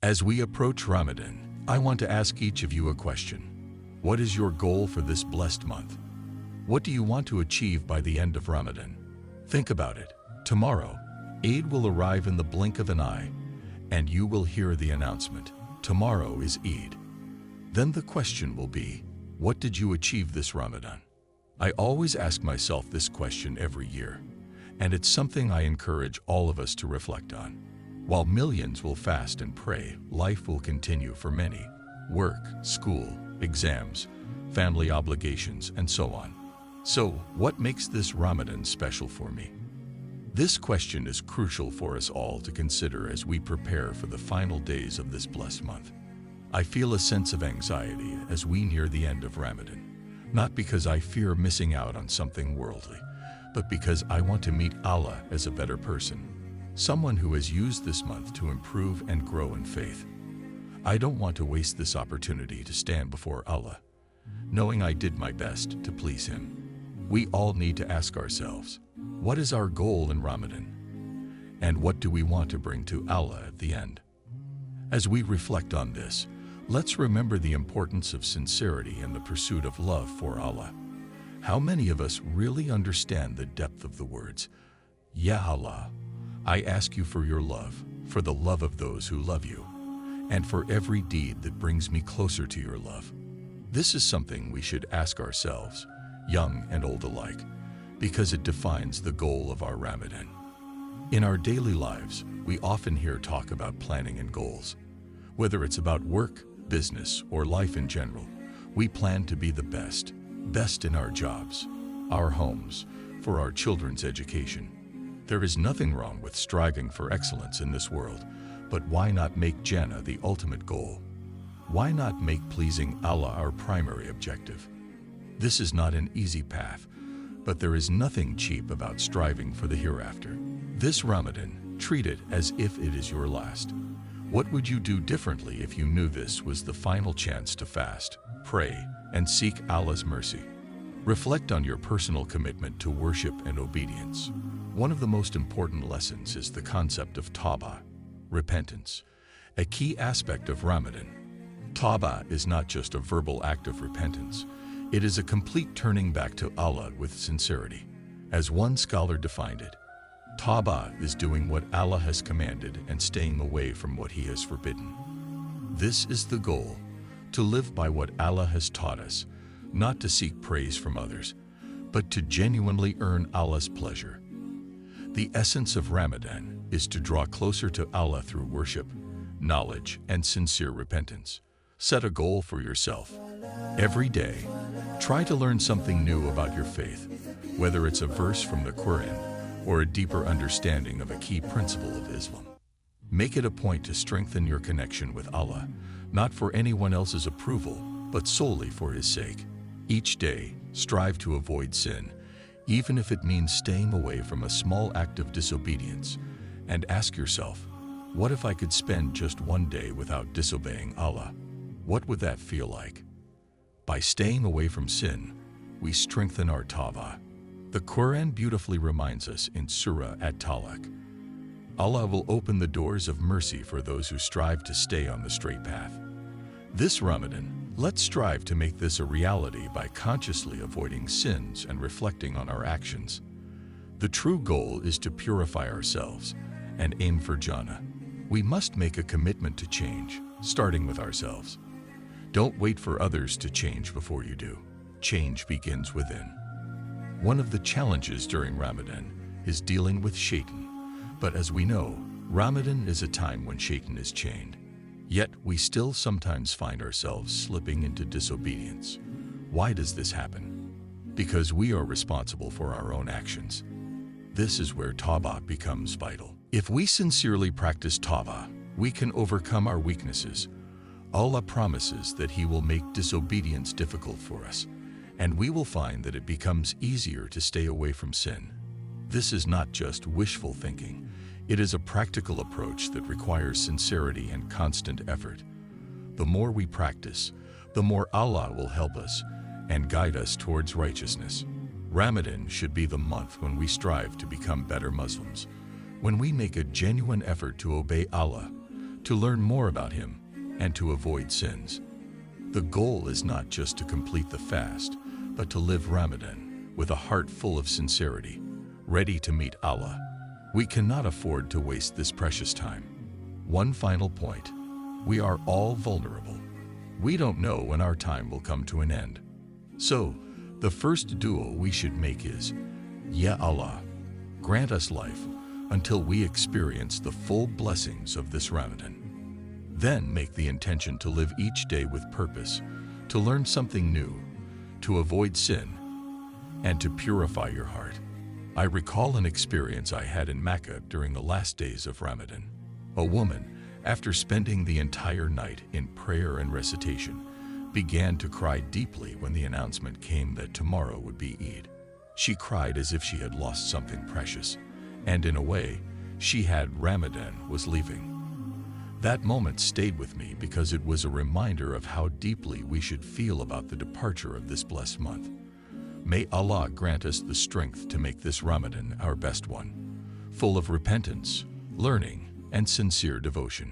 As we approach Ramadan, I want to ask each of you a question. What is your goal for this blessed month? What do you want to achieve by the end of Ramadan? Think about it. Tomorrow, Eid will arrive in the blink of an eye, and you will hear the announcement, tomorrow is Eid. Then the question will be, what did you achieve this Ramadan? I always ask myself this question every year, and it's something I encourage all of us to reflect on. While millions will fast and pray, life will continue for many. Work, school, exams, family obligations, and so on. So, what makes this Ramadan special for me? This question is crucial for us all to consider as we prepare for the final days of this blessed month. I feel a sense of anxiety as we near the end of Ramadan, not because I fear missing out on something worldly, but because I want to meet Allah as a better person, someone who has used this month to improve and grow in faith. I don't want to waste this opportunity to stand before Allah, knowing I did my best to please Him. We all need to ask ourselves, what is our goal in Ramadan? And what do we want to bring to Allah at the end? As we reflect on this, let's remember the importance of sincerity and the pursuit of love for Allah. How many of us really understand the depth of the words, Ya Allah, I ask you for your love, for the love of those who love you, and for every deed that brings me closer to your love. This is something we should ask ourselves, young and old alike, because it defines the goal of our Ramadan. In our daily lives, we often hear talk about planning and goals. Whether it's about work, business, or life in general, we plan to be the best in our jobs, our homes, for our children's education. There is nothing wrong with striving for excellence in this world, but why not make Jannah the ultimate goal? Why not make pleasing Allah our primary objective? This is not an easy path, but there is nothing cheap about striving for the hereafter. This Ramadan, treat it as if it is your last. What would you do differently if you knew this was the final chance to fast, pray, and seek Allah's mercy? Reflect on your personal commitment to worship and obedience. One of the most important lessons is the concept of tawbah, repentance, a key aspect of Ramadan. Tawbah is not just a verbal act of repentance. It is a complete turning back to Allah with sincerity. As one scholar defined it, tawbah is doing what Allah has commanded and staying away from what He has forbidden. This is the goal, to live by what Allah has taught us, not to seek praise from others, but to genuinely earn Allah's pleasure. The essence of Ramadan is to draw closer to Allah through worship, knowledge, and sincere repentance. Set a goal for yourself. Every day, try to learn something new about your faith, whether it's a verse from the Quran or a deeper understanding of a key principle of Islam. Make it a point to strengthen your connection with Allah, not for anyone else's approval, but solely for His sake. Each day, strive to avoid sin, even if it means staying away from a small act of disobedience, and ask yourself, what if I could spend just one day without disobeying Allah? What would that feel like? By staying away from sin, we strengthen our tawbah. The Quran beautifully reminds us in Surah At-Talaq, Allah will open the doors of mercy for those who strive to stay on the straight path. This Ramadan, let's strive to make this a reality by consciously avoiding sins and reflecting on our actions. The true goal is to purify ourselves and aim for Jannah. We must make a commitment to change, starting with ourselves. Don't wait for others to change before you do. Change begins within. One of the challenges during Ramadan is dealing with Shaitan. But as we know, Ramadan is a time when Shaitan is chained. Yet we still sometimes find ourselves slipping into disobedience. Why does this happen? Because we are responsible for our own actions. This is where tawbah becomes vital. If we sincerely practice tawbah, we can overcome our weaknesses. Allah promises that He will make disobedience difficult for us, and we will find that it becomes easier to stay away from sin. This is not just wishful thinking. It is a practical approach that requires sincerity and constant effort. The more we practice, the more Allah will help us and guide us towards righteousness. Ramadan should be the month when we strive to become better Muslims, when we make a genuine effort to obey Allah, to learn more about Him, and to avoid sins. The goal is not just to complete the fast, but to live Ramadan with a heart full of sincerity, ready to meet Allah. We cannot afford to waste this precious time. One final point: we are all vulnerable. We don't know when our time will come to an end. So, the first dua we should make is, Ya Allah, grant us life until we experience the full blessings of this Ramadan. Then make the intention to live each day with purpose, to learn something new, to avoid sin, and to purify your heart. I recall an experience I had in Mecca during the last days of Ramadan. A woman, after spending the entire night in prayer and recitation, began to cry deeply when the announcement came that tomorrow would be Eid. She cried as if she had lost something precious, and in a way, she had Ramadan was leaving. That moment stayed with me because it was a reminder of how deeply we should feel about the departure of this blessed month. May Allah grant us the strength to make this Ramadan our best one, full of repentance, learning, and sincere devotion.